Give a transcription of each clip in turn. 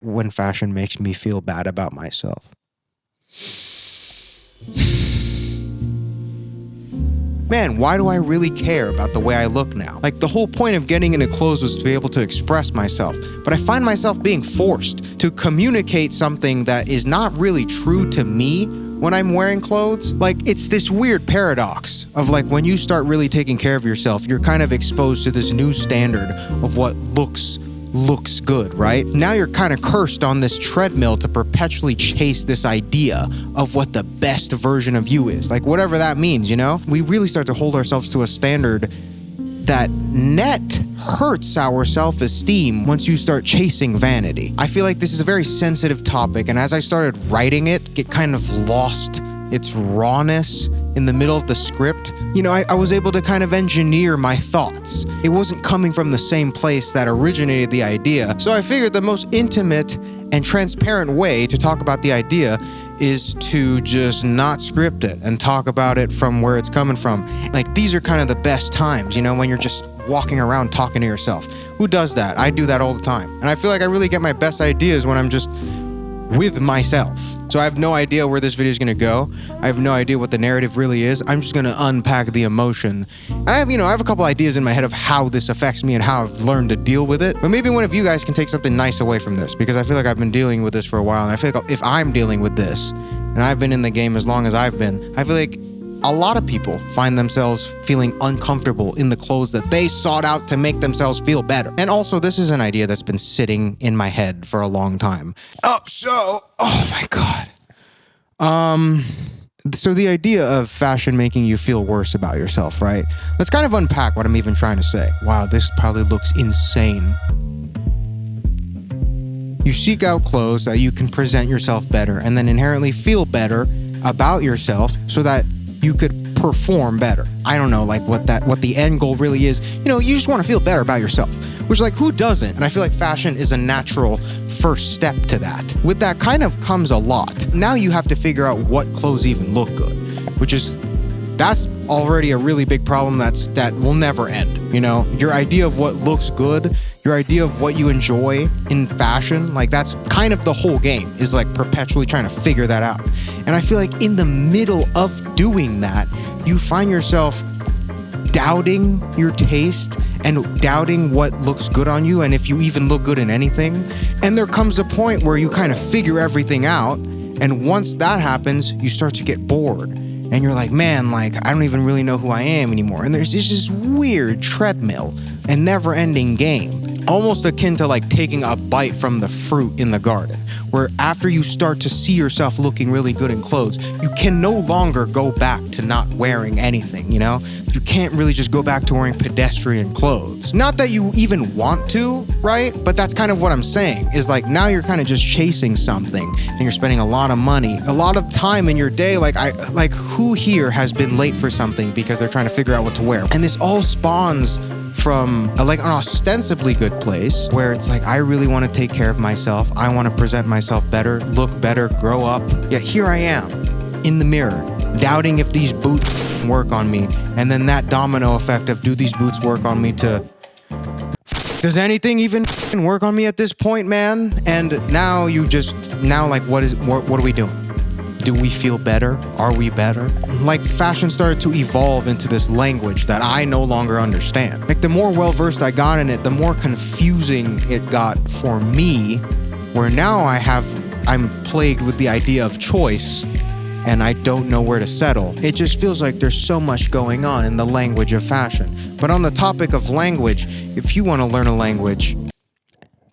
when fashion makes me feel bad about myself. Man, why do I really care about the way I look now? Like, the whole point of getting into clothes was to be able to express myself, but I find myself being forced to communicate something that is not really true to me when I'm wearing clothes. Like, it's this weird paradox of like, when you start really taking care of yourself, you're kind of exposed to this new standard of what looks good, right? Now you're kind of cursed on this treadmill to perpetually chase this idea of what the best version of you is. Like, whatever that means, you know? We really start to hold ourselves to a standard that net hurts our self-esteem once you start chasing vanity. I feel like this is a very sensitive topic, and as I started writing it kind of lost its rawness in the middle of the script. You know, I was able to kind of engineer my thoughts. It wasn't coming from the same place that originated the idea. So I figured the most intimate and transparent way to talk about the idea is to just not script it and talk about it from where it's coming from. Like, these are kind of the best times, you know, when you're just walking around talking to yourself. Who does that? I do that all the time. And I feel like I really get my best ideas when I'm just with myself. So I have no idea where this video is going to go. I have no idea what the narrative really is. I'm just going to unpack the emotion. And I have a couple ideas in my head of how this affects me and how I've learned to deal with it. But maybe one of you guys can take something nice away from this, because I feel like I've been dealing with this for a while. And I feel like if I'm dealing with this, and I've been in the game as long as I've been, I feel like a lot of people find themselves feeling uncomfortable in the clothes that they sought out to make themselves feel better. And also, this is an idea that's been sitting in my head for a long time. Oh my God. So the idea of fashion making you feel worse about yourself, right? Let's kind of unpack what I'm even trying to say. Wow, this probably looks insane. You seek out clothes that you can present yourself better and then inherently feel better about yourself so that you could perform better. I don't know, like what the end goal really is. You know, you just want to feel better about yourself, which, like, who doesn't? And I feel like fashion is a natural first step to that. With that kind of comes a lot. Now you have to figure out what clothes even look good, that's already a really big problem that will never end. You know, your idea of what looks good, your idea of what you enjoy in fashion, like, that's kind of the whole game, is like perpetually trying to figure that out. And I feel like in the middle of doing that, you find yourself doubting your taste and doubting what looks good on you and if you even look good in anything. And there comes a point where you kind of figure everything out, and once that happens, you start to get bored. And you're like, man, like, I don't even really know who I am anymore. And there's this weird treadmill and never-ending game, almost akin to like taking a bite from the fruit in the garden, where after you start to see yourself looking really good in clothes, you can no longer go back to not wearing anything, you know? You can't really just go back to wearing pedestrian clothes. Not that you even want to, right? But that's kind of what I'm saying, is like, now you're kind of just chasing something and you're spending a lot of money, a lot of time in your day. Like who here has been late for something because they're trying to figure out what to wear? And this all spawns from like an ostensibly good place where it's like, I really want to take care of myself. I want to present myself better, look better, grow up. Yet here I am in the mirror, doubting if these boots work on me. And then that domino effect of, do these boots work on me, to does anything even work on me at this point, man? And now like, what are we doing? Do we feel better? Are we better? Like, fashion started to evolve into this language that I no longer understand. Like, the more well-versed I got in it, the more confusing it got for me, where now I'm plagued with the idea of choice, and I don't know where to settle. It just feels like there's so much going on in the language of fashion. But on the topic of language, if you want to learn a language,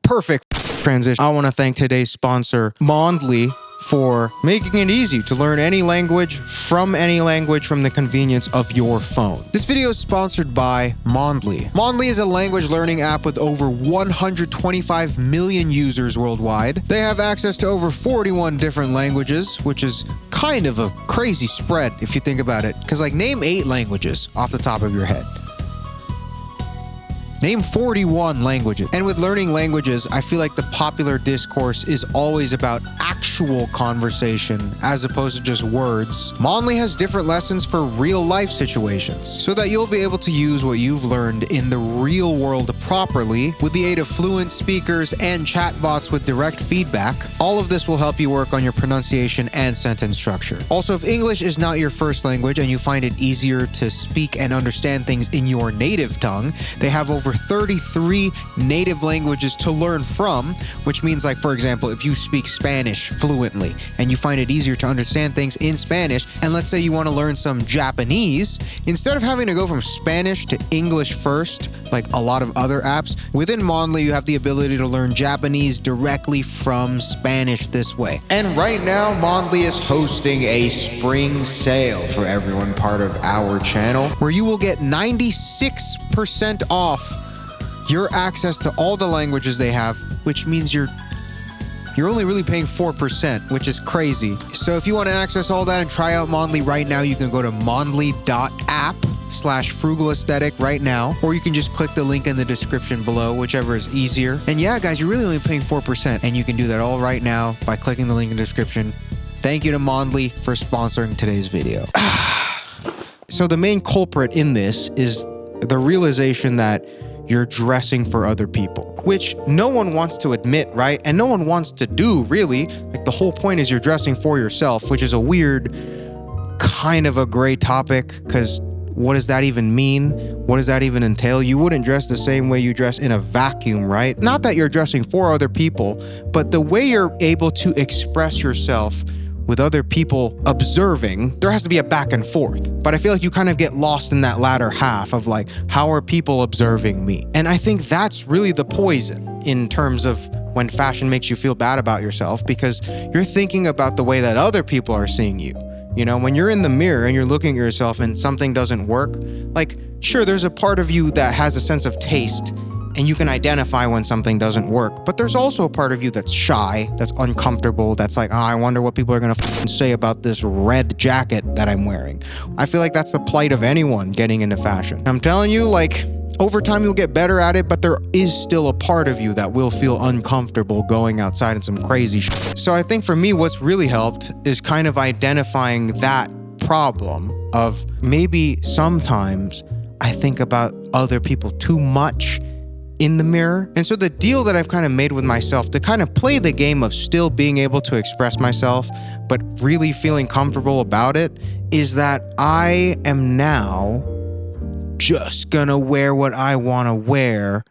perfect transition. I want to thank today's sponsor, Mondly, for making it easy to learn any language from the convenience of your phone. This video is sponsored by Mondly. Mondly is a language learning app with over 125 million users worldwide. They have access to over 41 different languages, which is kind of a crazy spread if you think about it. Because, like, name 8 languages off the top of your head. Name 41 languages. And with learning languages, I feel like the popular discourse is always about actual conversation as opposed to just words. Mondly has different lessons for real life situations so that you'll be able to use what you've learned in the real world properly with the aid of fluent speakers and chatbots with direct feedback. All of this will help you work on your pronunciation and sentence structure. Also, if English is not your first language and you find it easier to speak and understand things in your native tongue, they have over 33 native languages to learn from, which means, like, for example, if you speak Spanish fluently and you find it easier to understand things in Spanish, and let's say you want to learn some Japanese, instead of having to go from Spanish to English first, like a lot of other apps, within Mondly you have the ability to learn Japanese directly from Spanish this way. And right now, Mondly is hosting a spring sale for everyone part of our channel, where you will get 96% off your access to all the languages they have, which means you're only really paying 4%, which is crazy. So if you want to access all that and try out Mondly right now, you can go to mondly.app/frugalaesthetic right now, or you can just click the link in the description below, whichever is easier. And yeah, guys, you're really only paying 4%, and you can do that all right now by clicking the link in the description. Thank you to Mondly for sponsoring today's video. So the main culprit in this is the realization that you're dressing for other people, which no one wants to admit, right? And no one wants to do, really. Like, the whole point is you're dressing for yourself, which is a weird, kind of a gray topic, because what does that even mean? What does that even entail? You wouldn't dress the same way you dress in a vacuum, right? Not that you're dressing for other people, but the way you're able to express yourself with other people observing, there has to be a back and forth. But I feel like you kind of get lost in that latter half of, like, how are people observing me? And I think that's really the poison in terms of when fashion makes you feel bad about yourself, because you're thinking about the way that other people are seeing you. You know, when you're in the mirror and you're looking at yourself and something doesn't work, like, sure, there's a part of you that has a sense of taste and you can identify when something doesn't work. But there's also a part of you that's shy, that's uncomfortable, that's like, oh, I wonder what people are gonna say about this red jacket that I'm wearing. I feel like that's the plight of anyone getting into fashion. I'm telling you, like, over time you'll get better at it, but there is still a part of you that will feel uncomfortable going outside in some crazy shit. So I think for me, what's really helped is kind of identifying that problem of maybe sometimes I think about other people too much in the mirror. And so the deal that I've kind of made with myself to kind of play the game of still being able to express myself, but really feeling comfortable about it, is that I am now just gonna wear what I want to wear.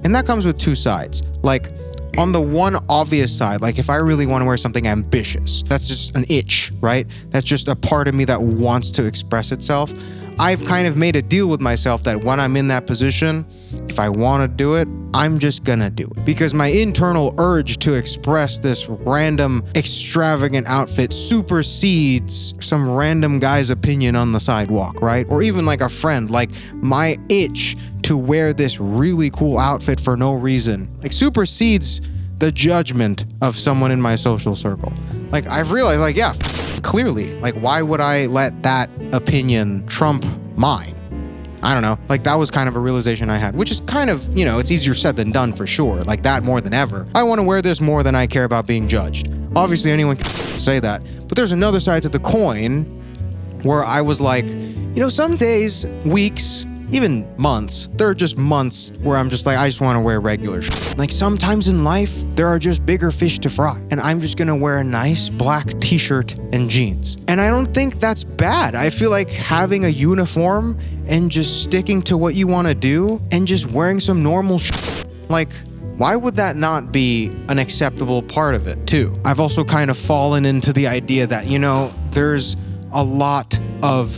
And that comes with two sides. Like, on the one obvious side, like, if I really want to wear something ambitious, that's just an itch, right? That's just a part of me that wants to express itself. I've kind of made a deal with myself that when I'm in that position, if I want to do it, I'm just gonna do it. Because my internal urge to express this random, extravagant outfit supersedes some random guy's opinion on the sidewalk, right? Or even like a friend. Like, my itch to wear this really cool outfit for no reason, like, supersedes the judgment of someone in my social circle. Like, I've realized, like, yeah, clearly, like, why would I let that opinion trump mine? I don't know. Like, that was kind of a realization I had, which is kind of, you know, it's easier said than done for sure. Like, that more than ever. I want to wear this more than I care about being judged. Obviously, anyone can say that. But there's another side to the coin where I was like, you know, some days, weeks, even months, there are just months where I'm just like, I just want to wear regular shit. Like, sometimes in life, there are just bigger fish to fry. And I'm just gonna wear a nice black t-shirt and jeans. And I don't think that's bad. I feel like having a uniform and just sticking to what you want to do and just wearing some normal shit, like, why would that not be an acceptable part of it too? I've also kind of fallen into the idea that, you know, there's a lot of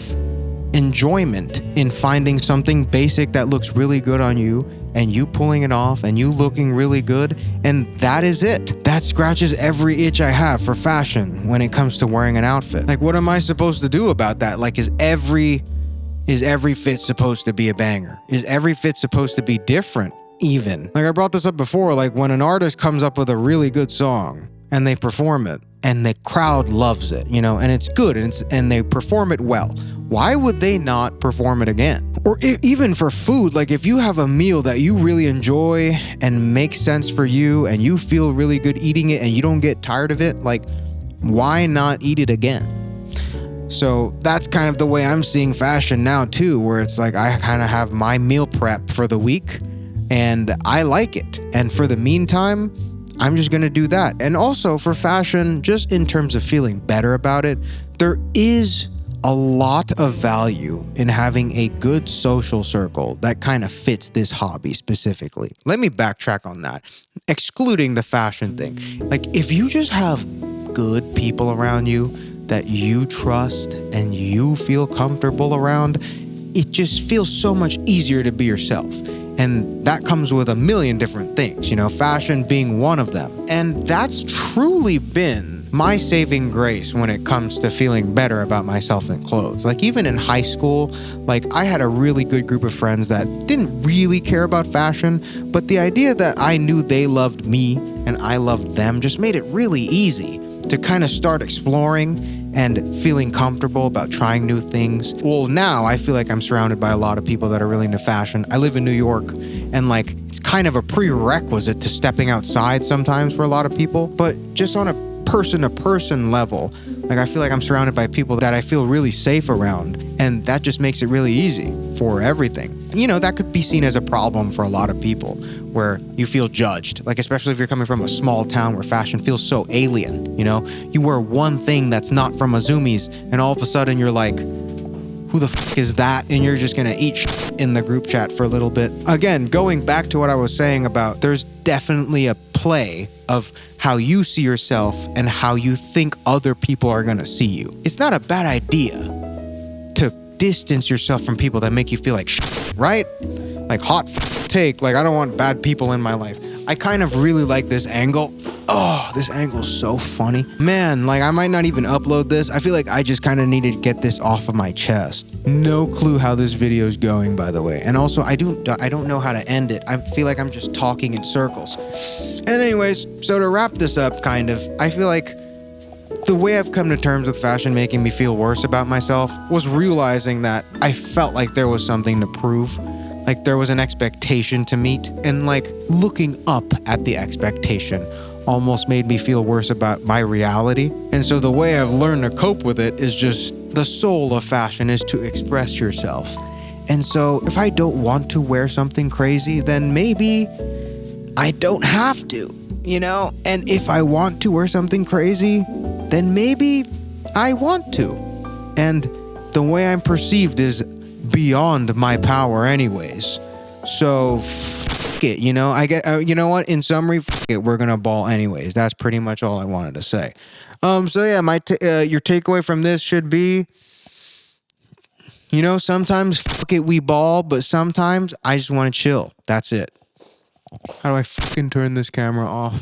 enjoyment in finding something basic that looks really good on you and you pulling it off and you looking really good, and that is it. That scratches every itch I have for fashion when it comes to wearing an outfit. Like, what am I supposed to do about that? Like, is every fit supposed to be a banger? Is every fit supposed to be different even? Like, I brought this up before, like, when an artist comes up with a really good song and they perform it and the crowd loves it, you know, and it's good and they perform it well. why would they not perform it again? Or even for food, like if you have a meal that you really enjoy and makes sense for you and you feel really good eating it and you don't get tired of it, like why not eat it again? So that's kind of the way I'm seeing fashion now too, where it's like I kind of have my meal prep for the week and I like it. And for the meantime, I'm just going to do that. And also for fashion, just in terms of feeling better about it, there is a lot of value in having a good social circle that kind of fits this hobby specifically. Let me backtrack on that, excluding the fashion thing. Like if you just have good people around you that you trust and you feel comfortable around, it just feels so much easier to be yourself. And that comes with a million different things, you know, fashion being one of them. And that's truly been my saving grace when it comes to feeling better about myself in clothes. Like even in high school, like I had a really good group of friends that didn't really care about fashion, but the idea that I knew they loved me and I loved them just made it really easy to kind of start exploring and feeling comfortable about trying new things. Well, now I feel like I'm surrounded by a lot of people that are really into fashion. I live in New York, and like it's kind of a prerequisite to stepping outside sometimes for a lot of people, but just on a person-to-person level, like I feel like I'm surrounded by people that I feel really safe around, and that just makes it really easy for everything. You know, that could be seen as a problem for a lot of people where you feel judged, like especially if you're coming from a small town where fashion feels so alien, you know? You wear one thing that's not from Azumi's and all of a sudden you're like, who the fuck is that? And you're just gonna eat in the group chat for a little bit. Again, going back to what I was saying about there's definitely a play of how you see yourself and how you think other people are gonna see you. It's not a bad idea to distance yourself from people that make you feel like right? Like hot take, like I don't want bad people in my life. I kind of really like this angle. Oh, this angle's so funny. Man, like I might not even upload this. I feel like I just kind of needed to get this off of my chest. No clue how this video is going, by the way. And also, I don't know how to end it. I feel like I'm just talking in circles. And anyways, so to wrap this up, kind of, I feel like the way I've come to terms with fashion making me feel worse about myself was realizing that I felt like there was something to prove. Like there was an expectation to meet, and like looking up at the expectation almost made me feel worse about my reality. And so the way I've learned to cope with it is just the soul of fashion is to express yourself. And so if I don't want to wear something crazy, then maybe I don't have to, you know? And if I want to wear something crazy, then maybe I want to. And the way I'm perceived is beyond my power anyways. So fuck it, you know? I get you know what? In summary, fuck it, we're gonna ball anyways. That's pretty much all I wanted to say. So yeah, your takeaway from this should be, you know, sometimes fuck it, we ball, but sometimes I just want to chill. That's it. How do I fucking turn this camera off?